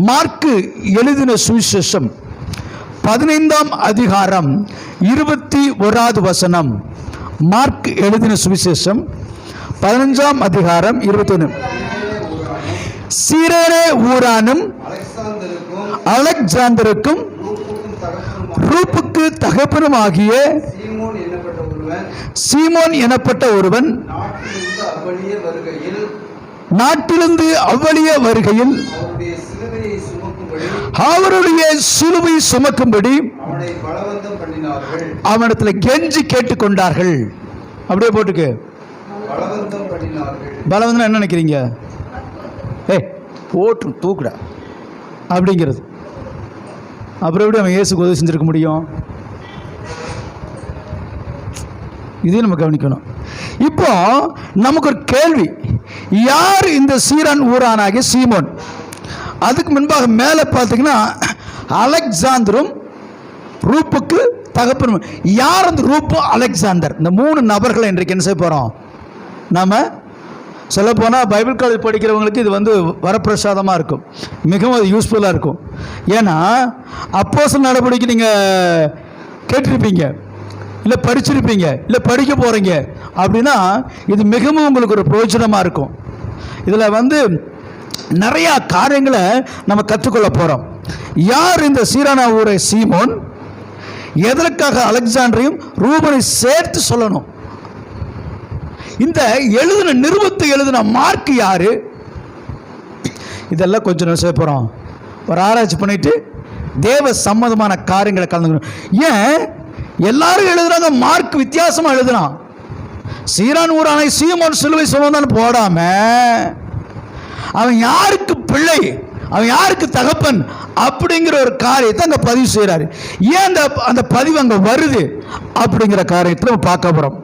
Mark எழுதின சுவிசேஷம் 15ஆம் அதிகாரம் 21வது வசனம். மார்க் எழுதின சுவிசேஷம் 15ஆம் அதிகாரம் 21. சீரேனே ஊரானும் அலெக்சாந்தருக்கும் ரூப்புக்கு தகப்பனும் ஆகிய சீமோன் எனப்பட்ட ஒருவன் நாட்டிலிருந்து அவ்வழியே வருகையில் அவருடைய சிலுவை சுமக்கும்படி அவனிடத்தில் கெஞ்சி கேட்டுக்கொண்டார்கள். அப்படியே போட்டுக்கு பலவந்தம் என்ன நினைக்கிறீங்க? போட்டு தூக்குடா அப்படிங்கிறது. அப்புறம் எப்படி அவன் இயேசுக்கு உதவி செஞ்சிருக்க முடியும்? இதையும் நம்ம கவனிக்கணும். இப்போ நமக்கு ஒரு கேள்வி, யார் இந்த சீரான் ஊரானாகிய சீமோன்? அதுக்கு முன்பாக மேலே பார்த்தீங்கன்னா அலெக்சாந்தரும் ரூப்புக்கு தகப்பனும். யார் அந்த ரூப்பு, அலெக்சாந்தர்? இந்த 3 நபர்களை இன்றைக்கு என்ன செய்ய போகிறோம்? நாம் சொல்லப்போனால் பைபிள் காலேஜ் படிக்கிறவங்களுக்கு இது வரப்பிரசாதமாக இருக்கும், மிகவும் அது யூஸ்ஃபுல்லாக இருக்கும். ஏன்னா அப்போஸ்தலர் நடவடிக்கை நீங்கள் கேட்டிருப்பீங்க, இல்லை படிச்சிருப்பீங்க, இல்லை படிக்க போகிறீங்க அப்படின்னா இது மிகவும் உங்களுக்கு ஒரு பிரயோஜனமாக இருக்கும். இதில் நிறையா காரியங்களை நம்ம கற்றுக்கொள்ள போகிறோம். யார் இந்த சீரானா ஊரை சீமோன்? எதற்காக அலெக்சாண்டரையும் ரூபனை சேர்த்து சொல்லணும்? இந்த நிருபத்தை எழுதின மார்க் யாரு? இதெல்லாம் கொஞ்சம் நம்ம செய்ய போகிறோம். ஒரு ஆராய்ச்சி பண்ணிட்டு தேவ சம்மதமான காரியங்களை கலந்துக்கணும். ஏன் எல்லாரும் எழுதுறாங்க, மார்க் வித்தியாசமாக எழுதுறான். சீரான் ஊரானை சீமோன் சிலுவை சுமந்தான் போடாம அவன் யாருக்கு பிள்ளை, அவன் யாருக்கு தகப்பன் அப்படிங்கிற ஒரு காரியத்தை அங்கே பதிவு செய்கிறாரு. ஏன் அந்த பதிவு அங்கே வருது அப்படிங்கிற காரியத்தை நம்ம பார்க்க போகிறோம்.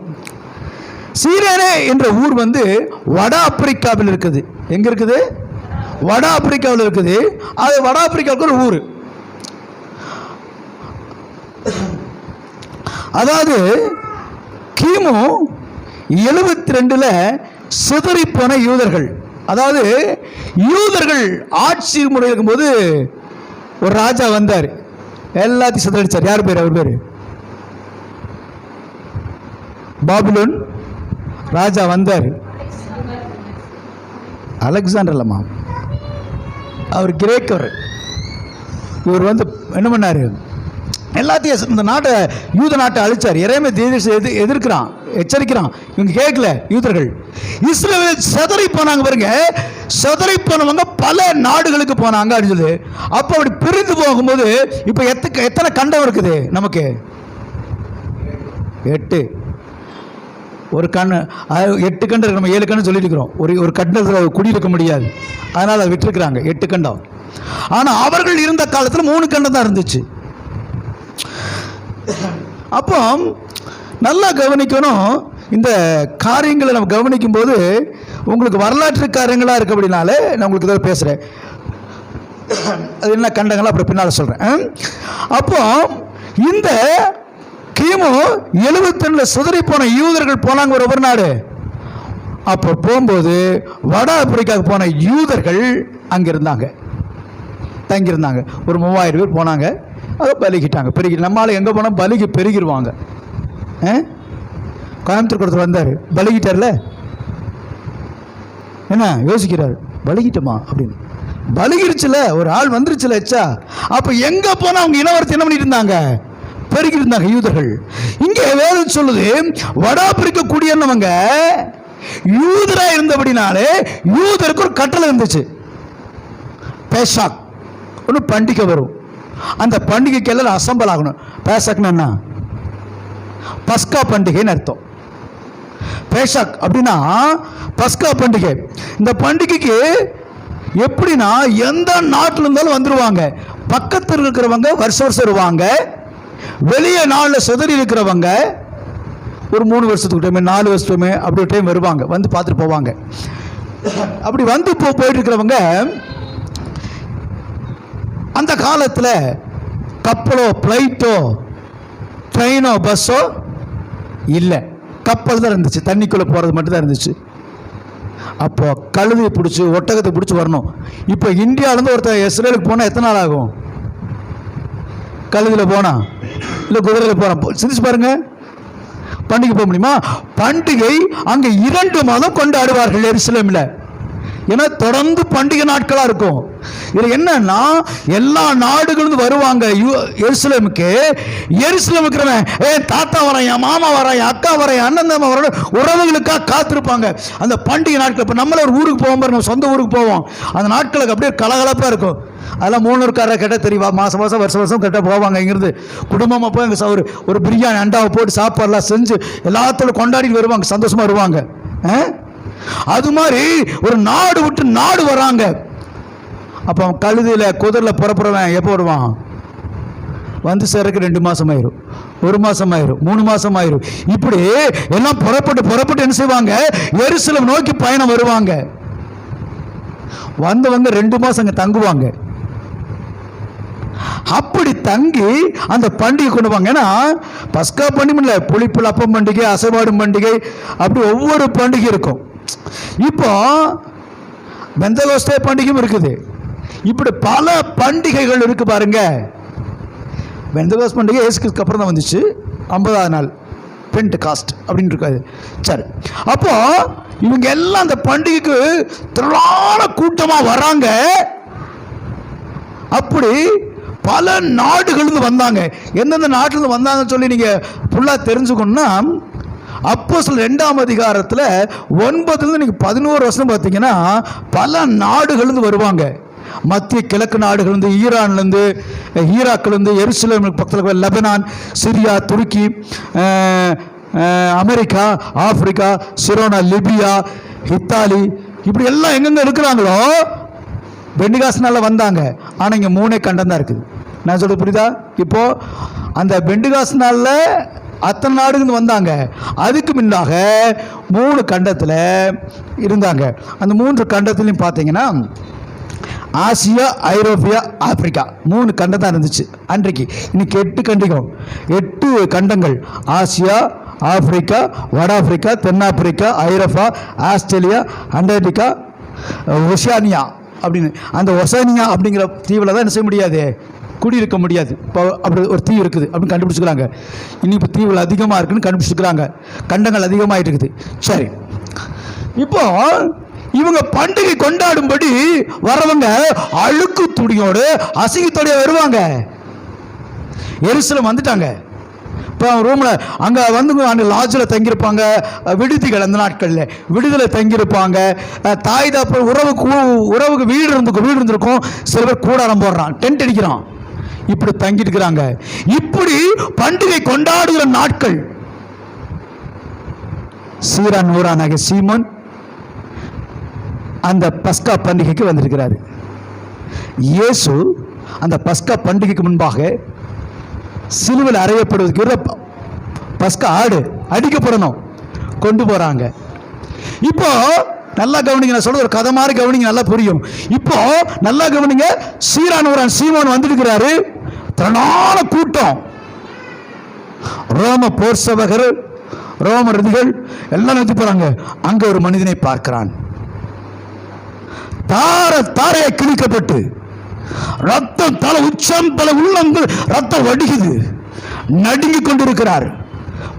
சீரேனே என்ற ஊர் வட ஆப்பிரிக்காவில் இருக்குது. எங்க இருக்குது? வட ஆப்பிரிக்காவில் இருக்குது. அது வட ஆப்பிரிக்காவுக்கு ஒரு ஊர். அதாவது கிமு 72 சிதறிப்போன யூதர்கள், அதாவது யூதர்கள் ஆட்சி முறை இருக்கும்போது ஒரு ராஜா வந்தார், எல்லாத்தையும் சிதறடிச்சார். யார் பேர்? அவர் பேர் பாபிலோன் ராஜா வந்தார். அலெக்சாண்டர் இல்லம்மா, அவர் கிரேக்கர். இவர் என்ன பண்ணார்? எல்லாத்தையும் இந்த நாட்டை, யூத நாட்டை அழிச்சார். இறைமை எதிர்க்கிறான், எச்சரிக்கிறான். இவங்க கேட்கல யூதர்கள். இஸ்ரவேல் சிதறி போனாங்க பாருங்க. சிதறி போனவங்க பல நாடுகளுக்கு போனாங்க அப்படின்னு. அப்போ அப்படி பிரிந்து போகும்போது இப்போ எத்தனை கண்டம் இருக்குது நமக்கு? 8. ஒரு 8 கண்டம் இருக்கு. நம்ம 7 கண்டம் சொல்லியிருக்கிறோம். ஒரு கண்டத்தில் குடியிருக்க முடியாது, அதனால் அதை விட்டுருக்குறாங்க 8 கண்டம். ஆனால் அவர்கள் இருந்த காலத்தில் 3 கண்டம் தான் இருந்துச்சு. அப்போ நல்லா கவனிக்கணும். இந்த காரியங்களை நம்ம கவனிக்கும் போது உங்களுக்கு வரலாற்று காரியங்களாக இருக்கு. அப்படின்னாலே நான் உங்களுக்கு இதை பேசுகிறேன். அது என்ன கண்டங்களா அப்புறம் பின்னால் சொல்கிறேன். அப்போ இந்த கிமு 72 சிதறி போன யூதர்கள் போனாங்க ஒரு நாடு. அப்போ போகும்போது வட ஆப்பிரிக்காவுக்கு போன யூதர்கள் அங்கே இருந்தாங்க, தங்கியிருந்தாங்க. ஒரு 3000 பேர் போனாங்க. அதை பலிக்கிட்டாங்க, பெருகி. நம்மளால் எங்கே போனால் பலிக்கு பெருகிடுவாங்க. கோயம்புத்தூர் கொடுத்து வந்தார், பலிக்கிட்டார்ல. என்ன யோசிக்கிறார்? பலிக்கிட்டோமா அப்படின்னு. பலிகிருச்சுல, ஒரு ஆள் வந்துருச்சுல எச்சா. அப்போ எங்கே போனால் அவங்க இனவரத்தை என்ன பண்ணிட்டு இருந்தாங்க? பெருகி இருந்தாங்க யூதர்கள். இங்கே வேதம் சொல்லுது, வடாப்பிரிக்க குடியிருந்தவங்க யூதராக இருந்தபடினாலே யூதருக்கு ஒரு கட்டளை இருந்துச்சு. பேசாக் ஒன்று பண்டிகை வரும், அந்த பண்டிகைக்கு எல்லாம் அசம்பல் ஆகணும். பேசாக்னா என்ன? பஸ்கா பண்டிகைன்னு அர்த்தம். பேசாக் அப்படின்னா பஸ்கா பண்டிகை. இந்த பண்டிகைக்கு எப்படின்னா எந்த நாட்டில் இருந்தாலும் வந்துடுவாங்க. பக்கத்தில் இருக்கிறவங்க வருஷம் வருவாங்க. வெளியே நாளில் சிதறி இருக்கிறவங்க ஒரு 3 வருஷத்துக்கு டைம், 4 வருஷத்துமே அப்படி ஒரு டைம் வருவாங்க, வந்து பார்த்துட்டு போவாங்க. அப்படி போயிட்டு இருக்கிறவங்க அந்த காலத்தில் கப்பலோ ஃப்ளைட்டோ ட்ரெயினோ பஸ்ஸோ இல்லை, கப்பல் தான் இருந்துச்சு. தண்ணிக்குள்ளே போகிறது மட்டும்தான் இருந்துச்சு. அப்போ கழுதையை பிடிச்சி ஒட்டகத்தை பிடிச்சி வரணும். இப்போ இந்தியாவிலேருந்து ஒருத்தர் இஸ்ரேலுக்கு போனால் எத்தனை நாள் ஆகும்? கழுதையில் போனா இல்லை குதிரையில் போனா சிந்திச்சு பாருங்க. பண்டிகை போக முடியுமா? பண்டிகை அங்கே 2 மாதம் கொண்டாடுவார்கள் எருசலேமில். ஏன்னா தொடர்ந்து பண்டிகை நாட்களா இருக்கும். இதுல என்னன்னா எல்லா நாடுகளிலிருந்து வருவாங்க எருசலேமுக்கு. எருசலேமுக்கு தாத்தா வரான், என் மாமா வரான், என் அக்கா வரான், அண்ணன் தம்பி வர உறவுகளுக்காக காத்திருப்பாங்க அந்த பண்டிகை நாட்கள். இப்போ நம்மள ஒரு ஊருக்கு போவோம் பாருங்க, நம்ம சொந்த ஊருக்கு போவோம். அந்த நாட்களுக்கு அப்படியே கலகலப்பாக இருக்கும். அதெல்லாம் 300 கேட்டால் தெரியுமா, மாதம் மாதம் வருஷம் கேட்டால் போவாங்க. இங்கிருந்து குடும்பமாக போய் அங்கே ஒரு பிரியாணி அண்டாவை போட்டு சாப்பாடுலாம் செஞ்சு எல்லாத்தோட கொண்டாடிட்டு வருவாங்க, சந்தோஷமாக வருவாங்க. அது மாதிரி ஒரு நாடு விட்டு நாடு வராங்க. அப்போ கழுதையில் குதிரையில் புறப்படுறவன் எப்போ வருவான்? வந்து சேரக்கு 2 மாதம் ஆயிரும், 1 மாதம் ஆயிரும், 3 மாதம் ஆயிரும். இப்படி எல்லாம் புறப்பட்டு என்ன செய்வாங்க? எருசலேம் நோக்கி பயணம் வருவாங்க. வந்தவங்க 2 மாதம் அங்கே தங்குவாங்க. அப்படி தங்கி அந்த பண்டிகை கொண்டு வாங்க. ஏன்னா பஸ்கா பண்டிகை இல்லை, புளிப்புல் அப்பம் பண்டிகை, அசைவாடும் பண்டிகை, அப்படி ஒவ்வொரு பண்டிகை இருக்கும். இப்போ பெந்தகோஸ்தே பண்டிகையும் இருக்குது. இப்படி பல பண்டிகைகள் இருக்கு பாருங்க. பெந்தகோஸ் பண்டிகை இயேசுக்கு அப்புறம் தான் வந்துச்சு, 50ஆவது நாள் பெண்டகாஸ்ட் அப்படின்னு இருக்காது. சரி, அப்போ இவங்க எல்லாம் அந்த பண்டிகைக்கு திரளான கூட்டமாக வராங்க. அப்படி பல நாடுகளிலிருந்து வந்தாங்க. எந்தெந்த நாட்டிலிருந்து வந்தாங்கன்னு சொல்லி நீங்கள் ஃபுல்லாக தெரிஞ்சுக்கணும்னா அப்போஸ்தலர் 2ஆம் அதிகாரத்தில் 9லேருந்து நீங்கள் 11 வருஷம் பார்த்தீங்கன்னா பல நாடுகளிலிருந்து வருவாங்க. மத்திய கிழக்கு நாடுகளிலிருந்து, ஈரான்லேருந்து, ஈராக்லேருந்து, எருசலேமுக்கு பக்கத்தில் Lebanon, Syria, Turkey, America, Africa, சிரோனா, லிபியா, இத்தாலி, இப்படி எல்லாம் எங்கெங்கே இருக்கிறாங்களோ பெண்டிகாஸ் நாளில் வந்தாங்க. ஆனால் இங்கே 3 கண்டம் தான் இருக்குது. நான் சொல்றது புரியுதா? இப்போது அந்த பெண்டிகாஸ் நாளில் அத்தனை நாடுகள் வந்தாங்க. அதுக்கு முன்னாக 3 கண்டத்தில் இருந்தாங்க. அந்த 3 கண்டத்துலையும் பார்த்தீங்கன்னா ஆசியா, ஐரோப்பியா, ஆப்பிரிக்கா 3 கண்டம் தான் இருந்துச்சு அன்றைக்கு. இன்னைக்கு 8 கண்டங்கள்: ஆசியா, ஆப்பிரிக்கா, வட ஆப்பிரிக்கா, தென்னாப்பிரிக்கா, ஐரோப்பா, ஆஸ்திரேலியா, அண்டார்டிகா, ஒசானியா அப்படின்னு. அந்த ஒசானியா அப்படிங்கிற தீவில் தான் என்ன செய்ய முடியாது, குடியிருக்க முடியாது. இப்போ அப்படி ஒரு தீவு இருக்குது அப்படின்னு கண்டுபிடிச்சிக்கிறாங்க. இன்னும் இப்போ தீவுகள் அதிகமாக இருக்குன்னு கண்டுபிடிச்சிக்கிறாங்க, கண்டங்கள் அதிகமாகிட்டு இருக்குது. சரி, இப்போ இவங்க பண்டிகை கொண்டாடும்படி வரவங்க அழுக்கு துணியோடு அசிங்கத்தோடைய வருவாங்க. எருசலேம் வந்துட்டாங்க. இப்போ ரூமில் அங்கே வந்து அந்த லாட்ஜில் தங்கியிருப்பாங்க. விடுதிகள் அந்த நாட்களில் விடுதலை தங்கியிருப்பாங்க. தாய் தாப்ப உறவுக்கு வீடு இருந்திருக்கும். சில பேர் கூடாரம் போடுறான், டென்ட் அடிக்கிறான், இப்படி தங்கிட்டு இருக்கிறாங்க. இப்படி பண்டிகை கொண்டாடுகிற நாட்கள். சீரான் ஊரானாகிய சீமோன் அந்த பஸ்கா பண்டிகைக்கு வந்திருக்கிறார். இயேசு அந்த பஸ்கா பண்டிகைக்கு முன்பாக சிலுவையில் அறையப்படுவதற்கு பஸ்கா ஆடு அடிக்கப்படணும், கொண்டு போறாங்க. இப்போ நல்லா கவனிங்க, நான் சொல்ற ஒரு கதை மாதிரி கவனிங்க, நல்லா புரியும். இப்போ நல்லா கவனிங்க, சீரான் சீமோன் வந்திருக்கிறாரு. திரளான கூட்டம், ரோம போர் சேவகர், ரோம ரதிகள் எல்லாம் நிறுத்தி போறாங்க. அங்க ஒரு மனிதனை பார்க்கிறான். தாரையை கிழிக்கப்பட்டு ரத்தம் தலை உச்சம் தலை உள்ளங்கள் ரத்தம் வடிகுது, நடுங்கிக் கொண்டிருக்கிறார்.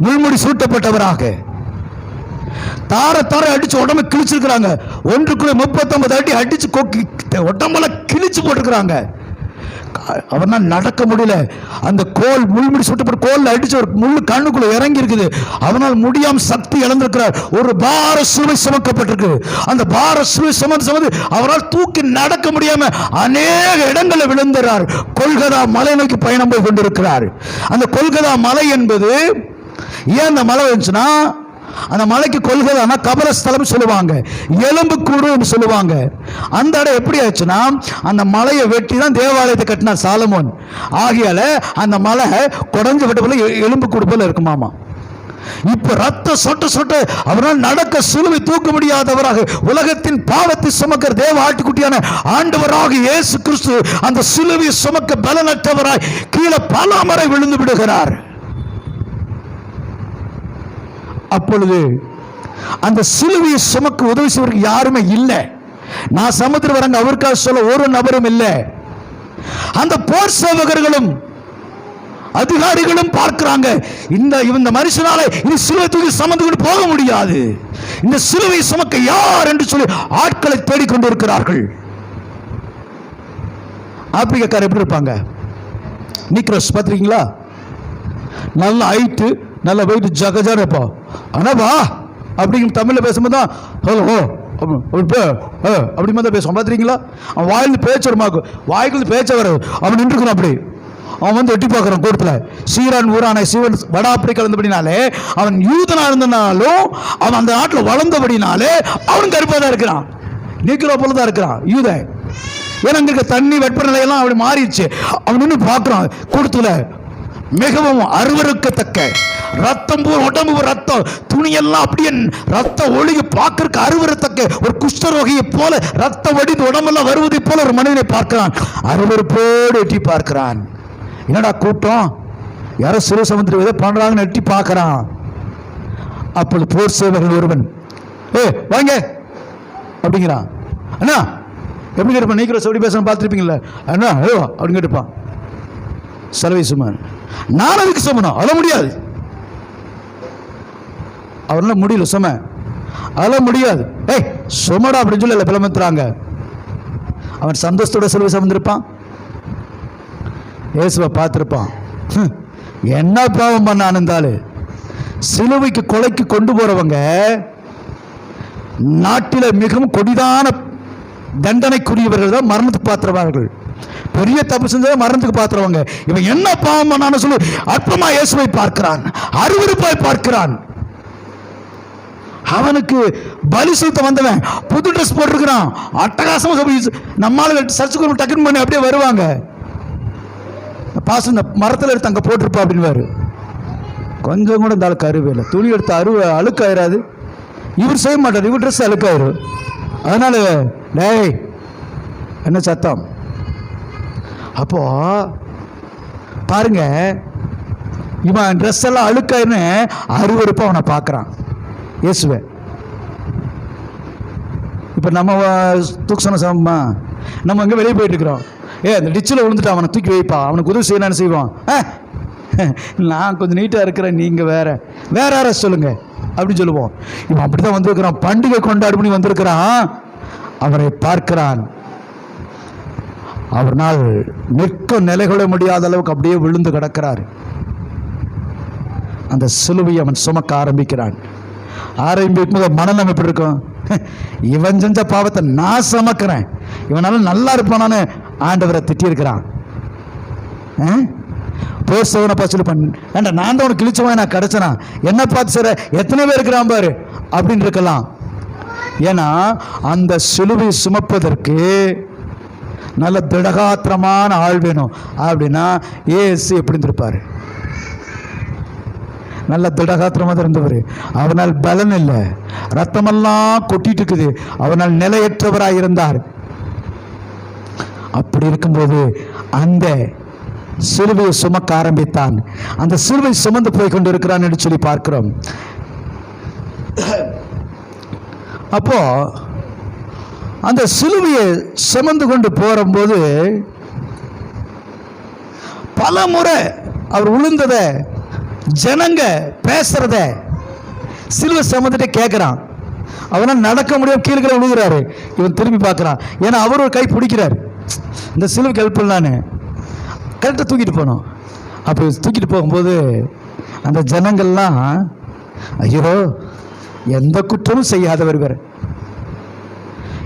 முள்முடி சூட்டப்பட்டவராக தாரை அடிச்சு உடம்பு கிழிச்சிருக்கிறாங்க. 139 அடி அடிச்சு உடம்பெல்லாம் கிழிச்சு போட்டிருக்கிறாங்க. அவனால் நடக்க முடியல. அந்த கோல் முள்முடி சுட்டப்பட்ட கோல் அடிச்சு ஒரு முள்ளு கண்ணுக்குள்ள இறங்கி இருக்குது. அவனால் முடியாம சக்தி இழந்திருக்கிறார். ஒரு பார சிலுவை சுமக்கப்பட்டிருக்கு. அந்த பார சிலுவை சுமந்து அவரால் தூக்கி நடக்க முடியாம அநேக இடங்களில் விழுந்தார். கொல்கதா மலை நோக்கி பயணம் போய் கொண்டிருக்கிறார். அந்த கொல்கதா மலை என்பது ஏன் அந்த மலை வந்துச்சுன்னா, அந்த மலைக்கு கொல்கதானா கபரஸ்தலம் சொல்லுவாங்க, எலும்பு கூடு சொல்லுவாங்க. அந்த இடம் எப்படி ஆச்சுன்னா, அந்த மலையை வெட்டி தான் தேவாலயத்தை கட்டினார் சாலமோன். ஆகையால அந்த மலை குடஞ்சு விட்ட போல எலும்பு கூடு போல இருக்குமாமா. இப்ப ரத்த சொட்டு அவரால் நடக்க சிலுவை தூக்க முடியாதவராக உலகத்தின் பாவத்தை சுமக்கிற தேவ ஆட்டுக்குட்டியான ஆண்டவராக இயேசு கிறிஸ்து அந்த சிலுவை சுமக்க பலனற்றவராய் கீழே பல முறை விழுந்து விடுகிறார். அப்பொழுது அந்த சிலுவையை சுமக்க உதவி செய்வதற்கு யாருமே இல்லை. நான் சமுத்திரம் வரங்க அவருக்காக சொல்ல ஒரு நபரும் இல்லை. அந்த போர் சேவகர்களும் அதிகாரிகளும் பார்க்கிறாங்க, இந்த மனுஷனால இந்த சிலுவை தூக்கி சுமந்து கொண்டு போக முடியாது, இந்த சிலுவை சுமக்க யார் என்று சொல்லி ஆட்களை தேடிக்கொண்டு இருக்கிறார்கள். ஆப்பிரிக்காரர் எப்படி இருப்பாங்க? நீக்ரோஸ் பார்த்துருக்கீங்களா? நல்ல ஹைட்டு, நல்ல வெயிட், ஜகஜான இருப்பான். ஆனா வா அப்படிங்கிற தமிழ்ல பேசும்போது தான் ஹலோ அப்படி மாதிரி பேசுவான். பார்த்துருக்கீங்களா? அவன் வாயிலிருந்து பேச்சு வருமாக்கும், வாய்க்குள்ள பேச்ச வர அவன் நின்றுக்கணும். அப்படி அவன் வந்து எட்டி பார்க்குறான் கூட்டத்தில். சீரான் ஊரான சிவன் வட ஆப்பிரிக்கா இருந்தபடினாலே, அவன் யூதனா இருந்தனாலும் அவன் அந்த நாட்டில் வளர்ந்தபடினாலே அவன் கருப்பாக தான் இருக்கிறான், நீக்கிறோ போல தான் இருக்கிறான் யூதன். ஏன்னா அங்கே இருக்க தண்ணி வெப்பநிலையெல்லாம் அப்படி மாறிடுச்சு. அவன் நின்று பார்க்குறான் கூட்டத்தில். மிகவும் அருவருக்கத்தக்க ரத்தம், உடம்பு ரத்தம், துணியெல்லாம் அப்படியே ரத்த ஒளியை பார்க்கறதுக்கு அருவருத்தக்க ஒரு குஷ்டரோகியை போல ரத்தம் வடிந்து உடம்பெல்லாம் வருவதை போல ஒரு மனிதனை பார்க்கிறான். அருவருப்போடு எட்டி பார்க்கிறான். என்னடா கூட்டம், யாரோ சிறு சமுத்திரம் ஏதோ பண்றாங்கன்னு எட்டி பார்க்கிறான். அப்பொழுது போர் சேவகர்கள் ஒருவன் வாங்க அப்படிங்கிறான். அண்ணா எப்படி கேட்பான்? நீக்கிற சொல்லி பேசணும் பார்த்துருப்பீங்களா? அண்ணா அப்படின்னு கேட்டுப்பான். சலவை சுமன், நான் அதுக்கு சுமணும், அழ முடியாது, அவனால முடியல சும, அழ முடியாது, சுமடா அப்படின்னு சொல்லி பிளமத்துறாங்க. அவன் சந்தோஷத்தோட சிலுவை சுமந்திருப்பான், இயேசுவை பார்த்திருப்பான். என்ன பாவம் பண்ணான் இருந்தாலும் சிலுவைக்கு கொலைக்கு கொண்டு போறவங்க நாட்டில மிகவும் கொடிதான தண்டனைக்குரியவர்கள் தான் மரணத்துக்கு பாத்திரவார்கள். பெரிய தப்பு செஞ்ச மரணத்துக்கு பாத்திரவங்க. இவன் என்ன பாவம் பண்ணான்னு சொல்லி அற்பமா இயேசுவை பார்க்கிறான், அருவருப்பாய் பார்க்கிறான். அவனுக்கு பலி செலுத்த வந்தவன் புது ட்ரெஸ் போட்டிருக்கிறான், அட்டகாசமா நம்மளால சர்ச்சுக்கு டக்குன்னு பண்ணி அப்படியே வருவாங்க. பாசம் இந்த மரத்தில் எடுத்து அங்கே போட்டிருப்பா அப்படின்னு கொஞ்சம் கூட இந்த ஆளுக்கு அருவே இல்லை. துணி எடுத்து அழுக்காயிராது, இவர் செய்ய மாட்டார், இவர் ட்ரெஸ் அழுக்காயிரும். அதனால டேய் என்ன சத்தம். அப்போ பாருங்க, இவன் ட்ரெஸ் எல்லாம் அழுக்காயின்னு அருவருப்பா அவனை பார்க்குறான் இயேசுவை. இப்போ நம்ம தூக்கசன சமமா நம்ம அங்கே வெளியே போயிட்டு இருக்கிறோம். அந்த டிச்சில் விழுந்துட்டு அவனை தூக்கி வைப்பா, அவனுக்கு உதவி செய்யணும்னு செய்வான். நான் கொஞ்சம் நீட்டாக இருக்கிறேன், நீங்கள் வேற யாரை சொல்லுங்க அப்படின்னு சொல்லுவோம். இவன் அப்படி தான் வந்திருக்கிறான், பண்டிகை கொண்டாடு பண்ணி வந்திருக்கிறான். அவரை பார்க்கிறான், அவர்னால் நிற்க நிலை கொள்ள முடியாத அளவுக்கு அப்படியே விழுந்து கிடக்கிறார். அந்த சிலுவையை அவன் சுமக்க ஆரம்பிக்கிறான். ஆரம்பிக்கும் மனநலம் எப்படி இருக்கும்? இவன் செஞ்ச பாவத்தை நான் சுமக்கிறேன், இவனால நல்லா இருப்பானான்னு ஆண்டவரை திட்டியிருக்கிறான். போசவனை பார்த்து பண்ண நான் தான் உனக்கு கிழிச்சவன், நான் கிடைச்சனா என்ன பார்த்து சார் எத்தனை பேர் இருக்கிறான் பாரு அப்படின்னு இருக்கலாம். ஏன்னா அந்த சிலுவை சுமப்பதற்கு நல்ல திடகாத்திரமான ஆள் வேணும். அப்படின்னா ஏசு எப்படி இருந்திருப்பாரு? நல்ல திடகாத்திரமாக தான் இருந்தவர். அவனால் பலன் இல்லை, ரத்தமெல்லாம் கொட்டிட்டு இருக்குது, அவனால் நிலையற்றவராக இருந்தார். அப்படி இருக்கும்போது அந்த சிலுவையை சுமக்க ஆரம்பித்தான். அந்த சிலுவை சுமந்து போய் கொண்டு இருக்கிறான் என்று சொல்லி பார்க்கிறோம். அப்போ அந்த சிலுவையை சுமந்து கொண்டு போகும்போது பல முறை அவர் விழுந்தத ஜனங்க பேசுறத சிலுவை சுமந்துட்டே கேட்கிறான். அவனால் நடக்க முடியும், கீழே விழுகிறாரு. இவன் திரும்பி பார்க்குறான், ஏன்னா அவர் ஒரு கை பிடிக்கிறார், இந்த சிலுவைக்கு ஹெல்ப் பண்ணலான்னு கரெக்டாக தூக்கிட்டு போனோம். அப்படி தூக்கிட்டு போகும்போது அந்த ஜனங்கள்லாம் ஐயோ எந்த குற்றமும் செய்யாதவர் வேறு,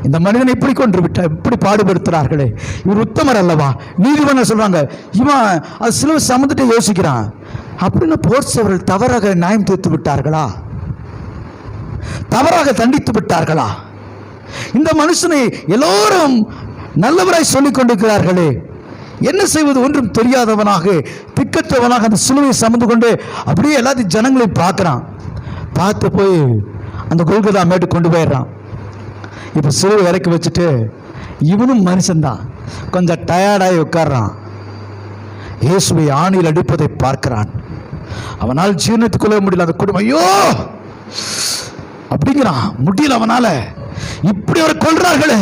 இந்த மனிதனை இப்படி கொண்டு விட்டார், இப்படி பாடுபடுத்துறார்களே, இவர் உத்தமர் அல்லவா, நீதிபதி சொல்றாங்க. இவன் அது சிலுவை சமந்துட்டு யோசிக்கிறான். அப்படின்னு போர்ச்சவர்கள் தவறாக நியாயம் தீர்த்து விட்டார்களா, தவறாக தண்டித்து விட்டார்களா? இந்த மனுஷனை எல்லோரும் நல்லவராய் சொல்லிக் கொண்டிருக்கிறார்களே, என்ன செய்வது ஒன்றும் தெரியாதவனாக திக்கற்றவனாக அந்த சிலுவையை சுமந்து கொண்டு அப்படியே எல்லாத்தையும் ஜனங்களையும் பார்க்குறான். பார்த்து போய் அந்த கொல்கதா மேட்டு கொண்டு போயிடுறான். இப்போ சிலுவை இறக்கி வச்சுட்டு இவனும் மனுஷன்தான், கொஞ்சம் டயர்டாகி உட்கார்றான். இயேசுவை ஆணியில் அடிப்பதை பார்க்கிறான். அவனால் ஜீர்ணித்துக் கொள்ள முடியல. அந்த குடும்பம் ஐயோ அப்படிங்கிறான். முடியல அவனால. இப்படி அவரை கொல்றார்களே,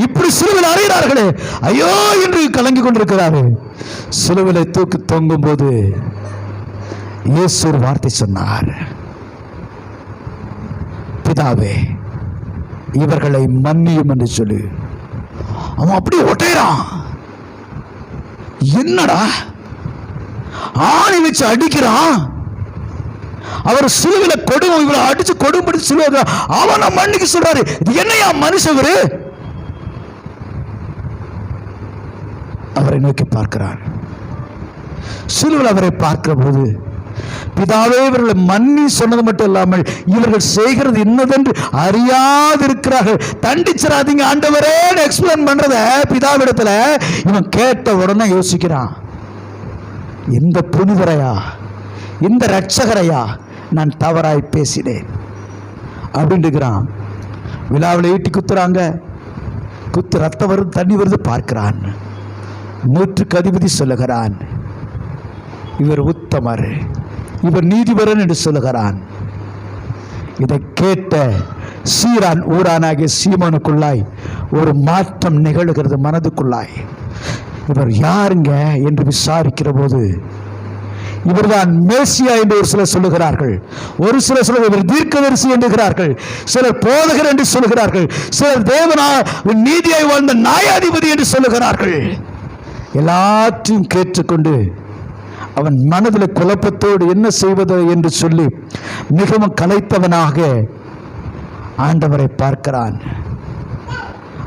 இப்படி சிலுவையில் அறைகிறார்களே, ஐயோ என்று கலங்கி கொண்டிருக்கிறாரு. சிலுவையில தூக்கி தொங்கும் போது இயேசு ஒரு வார்த்தை சொன்னார், பிதாவே இவர்களை மன்னியும் என்று சொல்லி. அவன் அப்படியே ஒட்டைறான். என்னடா ஆணி வச்சு அடிக்கிறான், அவர் சிலுவையில கொடுமை இவரை அடிச்சு கொடும்படி சிலுவை அவனை மன்னிக்க சொல்றாரு. இது என்னையா மனுஷவரு? அவரை நோக்கி பார்க்கிறார். சிலுவையில் அவரை பார்க்கிற போது, பிதாவே இவர்களை மன்னி சொன்னது மட்டும் இல்லாமல் இவர்கள் செய்கிறது இன்னதென்று அறியாதிருக்கிறார்கள், தண்டிச்சிடாதீங்க ஆண்டவரே எக்ஸ்பிளைன் பண்றத பிதாவிடத்துல இவன் கேட்ட உடனே யோசிக்கிறான், இந்த புனிதரையா, இந்த ரட்சகரையா நான் தவறாய் பேசினேன் அப்படின்ட்டுக்கிறான். விழாவில் ஈட்டி குத்துறாங்க, குத்து ரத்தம் வருது, தண்ணி வருது, பார்க்கிறான். 100க்கு அதிபதி சொல்லுகிறான், இவர் உத்தமர், இவர் நீதிபரன் என்று சொல்லுகிறான். இதை கேட்ட சீரான் ஊரானாகிய சீமோனுக்குள்ளாய் ஒரு மாற்றம் நிகழ்கிறது மனதுக்குள்ளாய். இவர் யாருங்க என்று விசாரிக்கிற போது, இவர்தான் மேசியா என்று ஒரு சிலர் சொல்லுகிறார்கள், ஒரு சிலர் சொல்ல இவர் தீர்க்கதரிசி என்கிறார்கள், சிலர் போதகர் என்று சொல்லுகிறார்கள், சிலர் தேவனா நீதியை வாழ்ந்த நியாயாதிபதி என்று சொல்லுகிறார்கள். எல்லாற்றையும் கேட்டுக்கொண்டு அவன் மனதில் குழப்பத்தோடு என்ன செய்வது என்று சொல்லி மிகவும் கலைத்தவனாக ஆண்டவரை பார்க்கிறான்.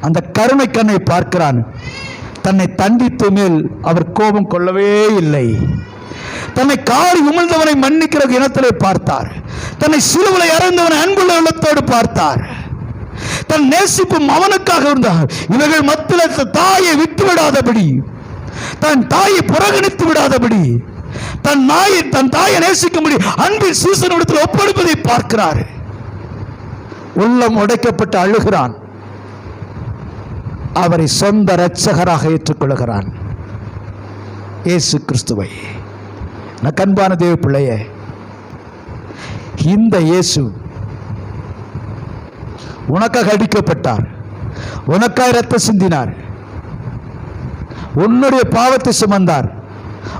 அந்த கருணை கண்ணை பார்க்கிறான். தன்னை தண்டித்த மேல் அவர் கோபம் கொள்ளவே இல்லை. தன்னை காரி உமிழ்ந்தவனை மன்னிக்கிற இனத்திலே பார்த்தார். தன்னை சிலுவையிலே அறைந்தவனை அன்புள்ள உள்ளத்தோடு பார்த்தார். தன் நேசிப்பும் அவனுக்காக இருந்தார். இவர்கள் மத்தியில் தாயை விட்டு விடாதபடி, தன் தாயை புறக்கணித்து விடாதபடி, தன் தாயை நேசிக்கும்படி அன்பின் சீசனிடத்தில் ஒப்படைப்பதை பார்க்கிறார். உள்ளம் உடைக்கப்பட்டு அழுகிறான். அவரை சொந்த இரட்சகராக ஏற்றுக்கொள்கிறான். இயேசு கிறிஸ்துவை. கண்பான தேவ பிள்ளையே, இந்த இயேசு உனக்காக அடிக்கப்பட்டார், உனக்காக ரத்தம் சிந்தினார், உன்னுடைய பாவத்தை சுமந்தார்,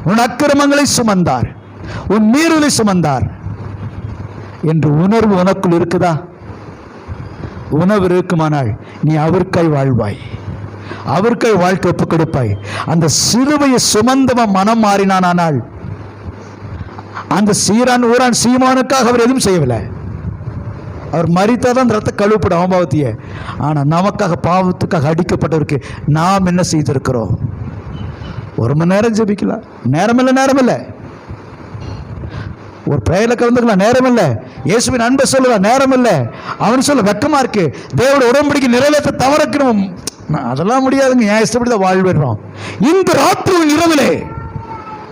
உன் அக்கிரமங்களை சுமந்தார், உன் மீறலை சுமந்தார் என்று உணர்வு உனக்குள் இருக்குதா? உணர்வு இருக்குமானால் நீ அவருக்காய் வாழ்வாய், அவருக்காய் வாழ்க்கை ஒப்புக் கொடுப்பாய். அந்த சிலுவையை சுமந்தவன் மனம் மாறினானால், அந்த சீரான் ஊரான் சீமானுக்காக அவர் எதுவும் செய்யவில்லை. அவர் மரித்தாதான் ரத்த கழுவுப்படும் அவபாவத்தையே. ஆனால் நமக்காக பாவத்துக்காக அடிக்கப்பட்டவருக்கு நாம் என்ன செய்திருக்கிறோம்? 1 மணி நேரம் ஜெபிக்கலாம், நேரமில்லை. ஒரு பிரேயர்ல கலந்துக்கலாம், நேரமில்லை. இயேசுவின் அன்பை சொல்லலாம், நேரமில்லை. அவன் சொல்ல வெக்கமா இருக்கு, தேவனுடைய உடன்படிக்கை நிறைவேற்ற தவறக்கணும், அதெல்லாம் முடியாதுங்க, ஏன் இஷ்டப்படி தான் வாழ்விடுறோம். இந்த ராத்திரி இரவிலே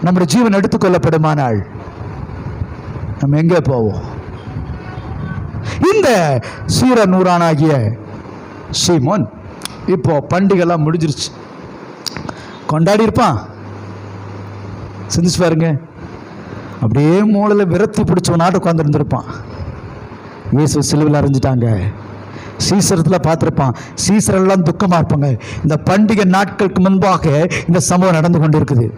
நம்முடைய ஜீவன் எடுத்துக்கொள்ளப்படுமானால் நம்ம எங்கே போவோம்? இந்த சீரன் ஊரானாகிய சீமோன் இப்போ பண்டிகைலாம் முடிஞ்சிருச்சு, கொண்டாடி இருப்பான். சிந்திச்சு பாருங்க, அப்படியே மூளையில் விரத்தி பிடிச்சவனாட்டு உட்காந்துருந்துருப்பான். இயேசு சிலுவையில் அரைஞ்சிட்டாங்க. சீசரத்தில் பார்த்துருப்பான். சீசரெல்லாம் துக்கமாக இருப்பாங்க. இந்த பண்டிகை நாட்களுக்கு முன்பாக இந்த சம்பவம் நடந்து கொண்டு இருக்குது.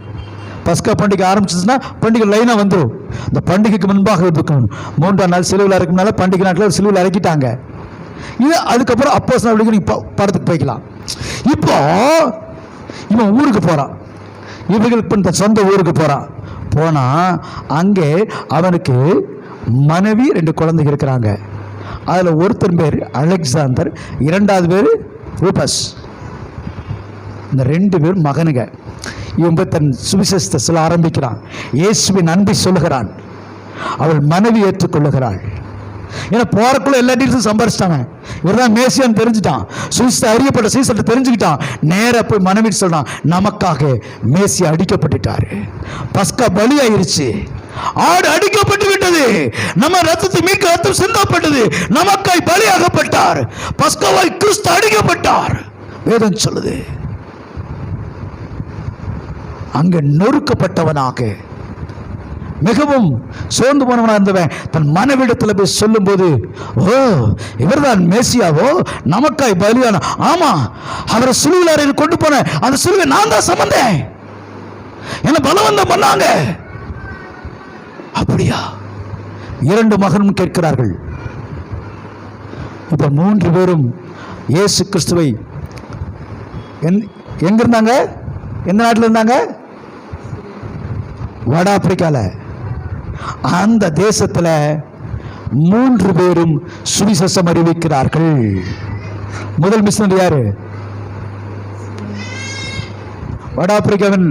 பஸ்கா பண்டிகை ஆரம்பிச்சிச்சுன்னா பண்டிகை லைனாக வந்துடும். இந்த பண்டிகைக்கு முன்பாக துக்கம். 3ஆம் நாள் சிலுவையில் அரைக்கும்னால பண்டிகை நாட்கள் சிலுவையில் இறக்கிட்டாங்க. இது அதுக்கப்புறம் அப்போஸ்தலர்களுக்கு நீ படத்துக்கு போய்க்கலாம். இப்போ இவன் ஊருக்கு போகிறான், இவர்களுக்கு இந்த சொந்த ஊருக்கு போகிறான். போனால் அங்கே அவனுக்கு மனைவி 2 குழந்தைங்க இருக்கிறாங்க. அதில் ஒருத்தர் பேர் அலெக்சாந்தர், 2வது பேர் ரூபஸ். இந்த 2 பேர் மகனுங்க. இவன் தன் சுவிசேஷத்தை சொல்ல ஆரம்பிக்கிறான். இயேசுவின் அன்பை சொல்லுகிறான். அவள் மனைவி ஏற்றுக்கொள்ளுகிறாள். ஏன்னா போறக்குள்ள எல்லா டீல்ஸும் சம்பாரிச்சிட்டாங்க. இவர் தான் மேசியான்னு தெரிஞ்சுட்டான். சுவிசேஷத்தை அறியப்பட்ட சீசத்தை தெரிஞ்சுக்கிட்டான். நேராக போய் மனைவி சொல்றான், நமக்காக மேசியா அடிக்கப்பட்டுட்டாரு, பஸ்கா பலி ஆயிருச்சு, ஆடு அடிக்கப்பட்டு விட்டது, நம்ம ரத்தத்தை மீட்க ரத்தம் சிந்தப்பட்டது, நமக்காய் பலியாகப்பட்டார், பஸ்காவாய் கிறிஸ்து அடிக்கப்பட்டார் வேதம் சொல்லுது. அங்க நொறுக்கப்பட்டவனாக மிகவும் சோர்ந்து போனவனா இருந்தவன் தன் மனைவிடத்தில் போய் சொல்லும் போது, ஓ இவர்தான் மேசியாவோ, நமக்காய் பலியான, ஆமா அவரை சிலுவையில் அறையில் கொண்டு போன அந்த சிலுவை நான் தான் சுமந்தேன், என்ன பலவந்தம் பண்ணாங்க. அப்படியா? 2 மகனும் கேட்கிறார்கள். இப்ப 3 பேரும் இயேசு கிறிஸ்துவை எங்க இருந்தாங்க? எந்த நாட்டில் இருந்தாங்க? வட ஆப்பிரிக்கால. அந்த தேசத்துல 3 பேரும் சுவிசேஷம் அறிவிக்கிறார்கள். முதல் மிஷனரி யாரு? வட ஆப்பிரிக்காவின்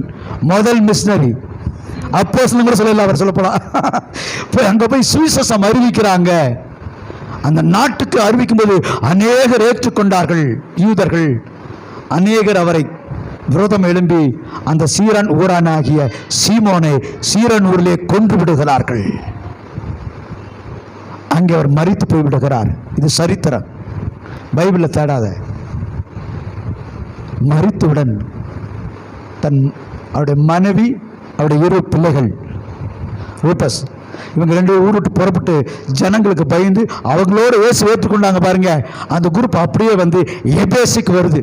முதல் மிஷனரி அப்போஸ்தலன் கூட சொல்லல, அவர் சொல்ல போலாம். அங்க போய் சுவிசேஷம் அறிவிக்கிறாங்க. அந்த நாட்டுக்கு அறிவிக்கும் போது அநேகர் ஏற்றுக்கொண்டார்கள். யூதர்கள் அநேகர் அவரை விரோதம் எழும்பி அந்த சீரன் ஊரானாகிய சீமோனை சீரன் ஊரிலே கொன்று விடுகிறார்கள். அங்கே அவர் மரித்து போய் விடுகிறார். இது சரித்திரம், பைபிளில் தேடாத. மரித்தவுடன் அவருடைய மனைவி, அவருடைய 2 பிள்ளைகள், ரூபஸ், இவங்க 2 ஊர் விட்டு புறப்பட்டு ஜனங்களுக்கு பயந்து அவங்களோட இயேசு ஏற்றுக்கொண்டாங்க பாருங்க. அந்த குரூப் அப்படியே வந்து எபேசுக்கு வருது,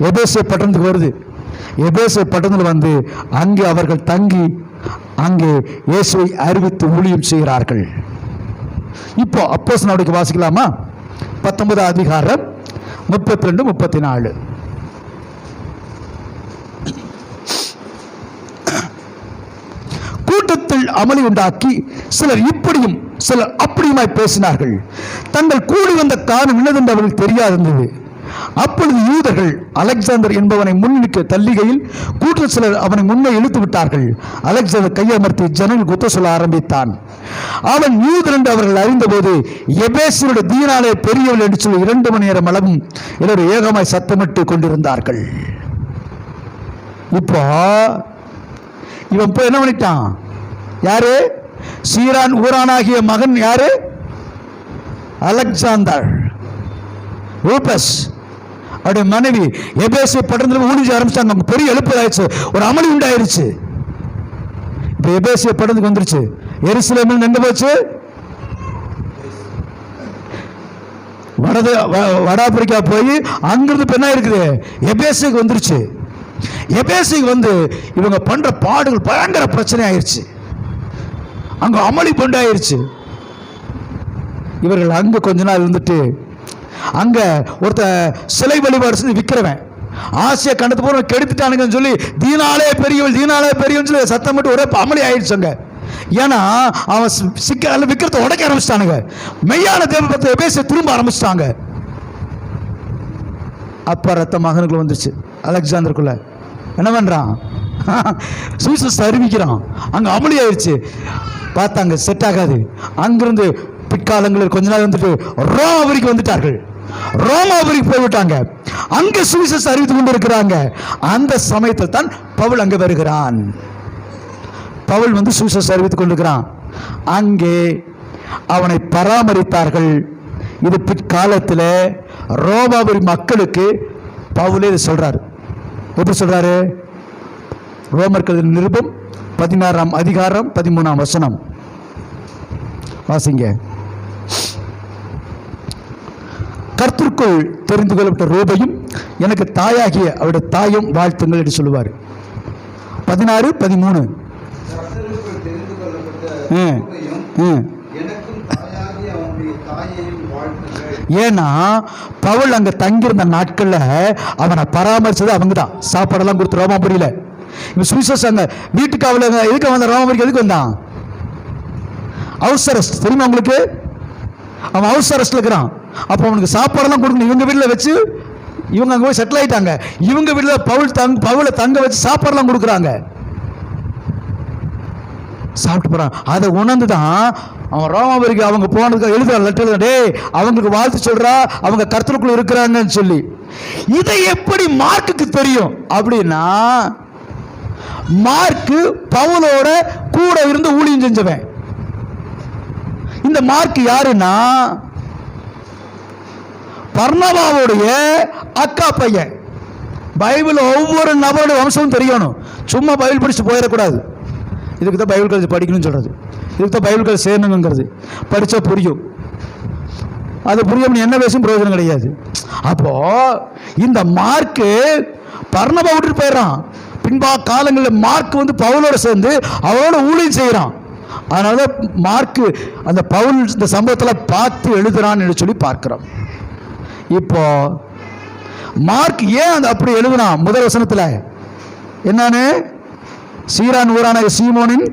எபேசிய பட்டணத்துக்கு வருது. எபேசிய பட்டணத்தில் வந்து அங்கே அவர்கள் தங்கி அங்கே இயேசுவை அறிவித்து ஊழியம் செய்கிறார்கள். இப்போ அப்போஸ்தலனுடைய வாசிக்கலாமா? 19 அதிகாரம் 32, 34. கூட்டத்தில் அமளி உண்டாக்கி சிலர் இப்படியும் சிலர் அப்படியுமாய் பேசினார்கள். தங்கள் கூடி வந்த காரணம் என்னதென்று அவர்களுக்கு தெரியாதிருந்தது. அப்பொழுது யூதர்கள் அலெக்சாந்தர் என்பவனை முன்னிற்கு தள்ளிகையில் கூட்ட சிலர் அவனை முன்னே இழுத்து விட்டார்கள். அலெக்சாந்தர் கையமர்த்தி ஜனங்கள் குத்த சொல்ல ஆரம்பித்தான். அவன் யூதர் என்று அவர்கள் அறிந்தபோது எபேசியருடைய தீனாலே பெரியவள் என்று சொல்லி 2 மணி நேரம் அளவும் எல்லோரும் ஏகமாய் சத்தமிட்டு கொண்டிருந்தார்கள். இப்போ இவன் போய் என்ன பண்ணிட்டான்? யாரு? சீரான் ஊரானாகிய மகன் யாரு? அலெக்சாந்தர், ரூபஸ், அவருடைய மனைவி எபேசிய பட்டணத்தில் ஊழிய ஆரம்பிச்சாங்க. பெரிய எழுப்பு ஆயிடுச்சு, ஒரு அமளி உண்டாயிருச்சு. இப்ப எபேசிய பட்டணத்துக்கு வந்துருச்சு. எருசலேமில் எங்க போச்சு? வட ஆப்பிரிக்கா போய் அங்கிருந்து பெண்ணா இருக்குது எபேசிக்கு வந்துருச்சு. எபேசிக்கு வந்து இவங்க பண்ற பாடுகள் பயங்கர பிரச்சனை ஆயிருச்சு. அங்க அமளி பண்டாயிருச்சு. இவர்கள் அங்க கொஞ்ச நாள் இருந்துட்டு அங்க ஒருத்த சிலை வழிபாடு செஞ்சு விற்கிறவன் ஆசிய கண்டத்து போற கெடுத்துட்டானுங்கன்னு சொல்லி தீனாலே பெரியவள் தீனாலே பெரியவள் சொல்லி சத்தம் மட்டும் ஒரே அமளி ஆயிடுச்சுங்க. ஏன்னா அவன் சிக்கல விற்கிறத உடைக்க ஆரம்பிச்சிட்டானுங்க. மெய்யான தேவபக்த எபேசிய திரும்ப ஆரம்பிச்சிட்டாங்க. அப்ப ரத்த மகனுக்குள்ள வந்துருச்சு. அலெக்சாந்தருக்குள்ள என்ன பண்றான்? சுவிசேஷத்தை அறிவிக்கிறான். அங்க அமளி ஆயிடுச்சு. பார்த்தாங்க செட் ஆகாது. அங்கிருந்து பிற்காலங்களில் கொஞ்ச நாள் வந்துட்டு ரோமாபுரிக்கு வந்துட்டார்கள். ரோமாபுரிக்கு போய்விட்டாங்க. அங்க சுவிசேஷத்தை அறிவித்து கொண்டு இருக்கிறாங்க. அந்த சமயத்தில் தான் பவுல் அங்க வருகிறான். பவுல் வந்து சுவிசேஷத்தை அறிவித்துக் கொண்டிருக்கிறான். அங்கே அவனை பராமரித்தார்கள். இது பிற்காலத்தில் ரோமாபுரி மக்களுக்கு பவுலே சொல்றாரு. எப்படி சொல்றாரு? ரோமர்கள் நிருபம் 16 அதிகாரம் 13 வாசிங்க. கர்த்தருக்குள் தெரிந்து கொள்ளப்பட்ட ரோபையும் எனக்கு தாயாகிய அவருடைய தாயும் வாழ்த்துங்கள் என்று சொல்லுவார். 16, 13. ஏன்னா பவுல் அங்க தங்கியிருந்த நாட்கள்ல அவனை பராமரிச்சது அவங்க தான். சாப்பாடெல்லாம் கொடுத்து ரோமாபுரியில இவன் சுவிசேஷம் அங்க வீட்டுக்கு அவளை எதுக்கு வந்த? ரோமாபுரிக்கு எதுக்கு வந்தான்? ஹவுஸ் அரெஸ்ட் தெரியுமா உங்களுக்கு? அவன் ஹவுஸ் அரெஸ்ட்ல இருக்கிறான். அப்போ அவனுக்கு சாப்பாடெல்லாம் கொடுக்கணும். இவங்க வீட்டில் வச்சு இவங்க அங்கே போய் செட்டில் ஆயிட்டாங்க. இவங்க வீட்டில் பவுலை தங்க வச்சு சாப்பாடெல்லாம் கொடுக்குறாங்க. சாப்பிட்டு போறான். அதை உணர்ந்து தான் அவன் ரோமாபுரிக்கு அவங்க போனதுக்கு எழுதுற லெட்டர், டே அவங்களுக்கு வாழ்த்து சொல்றா, அவங்க கர்த்தருக்குள்ள இருக்கிறாங்கன்னு சொல்லி. இதை எப்படி மார்க்குக்கு தெரியும் அப்படின்னா, மார்க்கு பவுலோட கூட இருந்து ஊழியம் செஞ்சவன். இந்த மார்க் யாருன்னா பர்னபாவுடைய அக்கா பையன். பைபிள் ஒவ்வொரு நபருடைய வம்சமும் தெரியணும். சும்மா பைபிள் படிச்சு போயிடக்கூடாது. இதுக்கு தான் பைபிள் காலேஜ் படிக்கணும்னு சொல்கிறது, இதுக்கு தான் பைபிள் காலேஜ் சேரணுங்கிறது. படித்தா புரியும், அது புரியும் என்ன பேசும் பிரயோஜனம் கிடையாது. அப்போது இந்த மார்க்கு பர்னபா விட்டுட்டு போயிடறான். பின்பா காலங்களில் மார்க் வந்து பவுலோட சேர்ந்து அவரோட ஊழியம் செய்கிறான். அதனால தான் மார்க்கு அந்த பவுல் இந்த சம்பவத்தில் பார்த்து எழுதுறான்னு சொல்லி பார்க்குறோம். இப்போ மார்க் ஏன் அந்த அப்படி எழுதுனான்? முதல் வசனத்தில் என்னன்னு, சீரான் ஊரான சீமோனின்